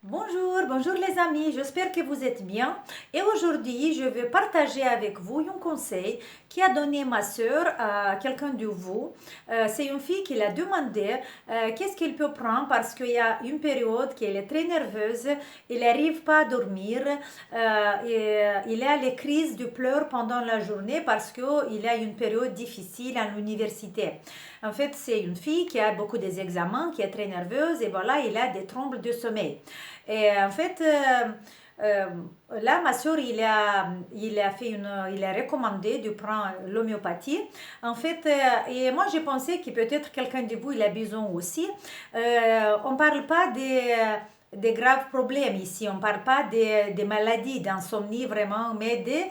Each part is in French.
Bonjour les amis, j'espère que vous êtes bien. Et aujourd'hui, je vais partager avec vous un conseil qui a donné ma soeur à quelqu'un de vous. C'est une fille qui l'a demandé qu'est-ce qu'il peut prendre parce qu'il y a une période qu'elle est très nerveuse, elle n'arrive pas à dormir, il a les crises de pleurs pendant la journée parce qu'il a une période difficile à l'université. En fait, c'est une fille qui a beaucoup d'examens, qui est très nerveuse et voilà, il a des troubles de sommeil. Et en fait, euh, là, ma soeur, il a recommandé de prendre l'homéopathie. En fait, et moi, j'ai pensé que peut-être quelqu'un de vous, il a besoin aussi. On ne parle pas des graves problèmes ici. On ne parle pas des maladies, d'insomnie vraiment, mais de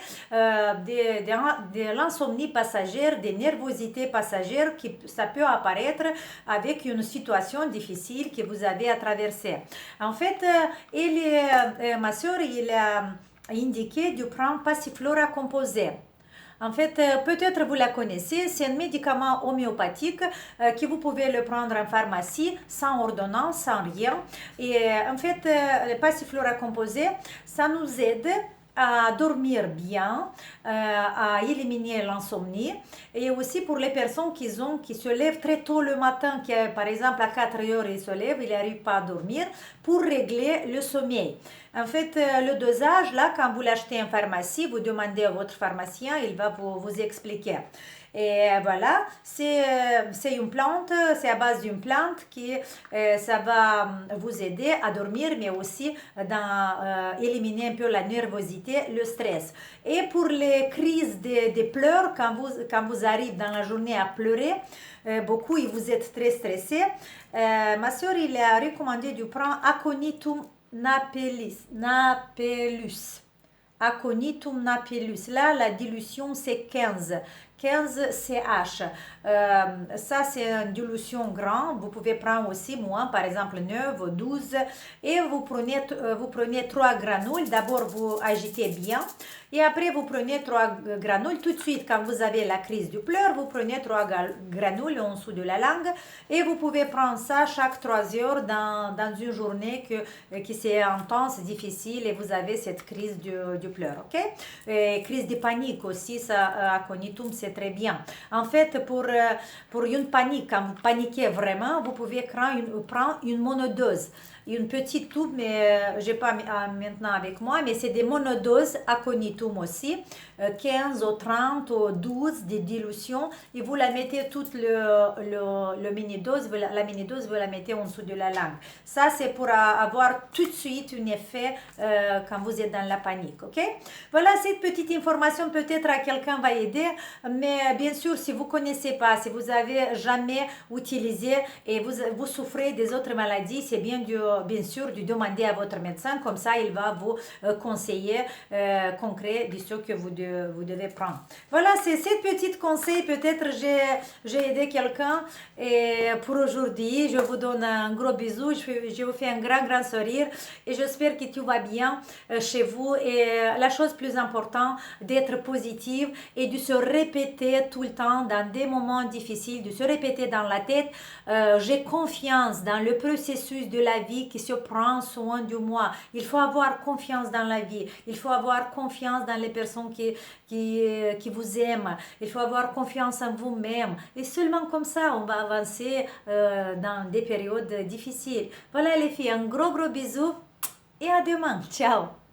l'insomnie passagère, des nervosités passagères qui ça peut apparaître avec une situation difficile que vous avez à traverser. En fait, ma soeur, il a indiqué de prendre Passiflora composé. En fait, peut-être vous la connaissez, c'est un médicament homéopathique que vous pouvez le prendre en pharmacie sans ordonnance, sans rien. Et en fait, le Passiflora composé, ça nous aide à dormir bien, à éliminer l'insomnie et aussi pour les personnes qui se lèvent très tôt le matin, qui par exemple à 4 heures ils se lèvent, ils n'arrivent pas à dormir, pour régler le sommeil. En fait, le dosage, là, quand vous l'achetez en pharmacie, vous demandez à votre pharmacien, il va vous expliquer. Et voilà, c'est une plante, c'est à base d'une plante qui ça va vous aider à dormir, mais aussi éliminer un peu la nervosité, le stress. Et pour les crises de pleurs, quand vous arrivez dans la journée à pleurer, beaucoup et vous êtes très stressé, ma soeur, il a recommandé de prendre Aconitum napellus. Aconitum napellus. Là, la dilution, c'est 15 CH. Ça, c'est une dilution grande. Vous pouvez prendre aussi moins, par exemple 9 ou 12. Et vous prenez 3 granules. D'abord, vous agitez bien. Et après, vous prenez 3 granules. Tout de suite, quand vous avez la crise du pleur, vous prenez 3 granules en dessous de la langue. Et vous pouvez prendre ça chaque 3 heures dans une journée qui c'est intense, difficile, et vous avez cette crise du pleur. Ok? Et crise de panique aussi, ça, aconitum, c'est très bien. En fait, pour une panique, quand vous paniquez vraiment, vous pouvez prendre une monodose. Une petite tube, mais je n'ai pas maintenant avec moi, mais c'est des monodoses aconitum aussi, 15 ou 30 ou 12 de dilution, et vous la mettez toute le mini-dose, la mini-dose, vous la mettez en dessous de la langue. Ça, c'est pour avoir tout de suite un effet quand vous êtes dans la panique, ok? Voilà, cette petite information peut-être à quelqu'un va aider, mais bien sûr, si vous ne connaissez pas, si vous avez jamais utilisé et vous souffrez des autres maladies, c'est bien sûr de demander à votre médecin, comme ça il va vous conseiller concret de ce que vous devez prendre. Voilà, c'est cette petite conseil, peut-être j'ai aidé quelqu'un et pour aujourd'hui, je vous donne un gros bisou, je vous fais un grand sourire et j'espère que tout va bien chez vous et la chose plus importante, d'être positive et de se répéter tout le temps dans des moments difficiles, de se répéter dans la tête, j'ai confiance dans le processus de la vie qui se prend soin de moi. Il faut avoir confiance dans la vie. Il faut avoir confiance dans les personnes qui vous aiment. Il faut avoir confiance en vous-même. Et seulement comme ça, on va avancer dans des périodes difficiles. Voilà les filles, un gros bisou et à demain. Ciao!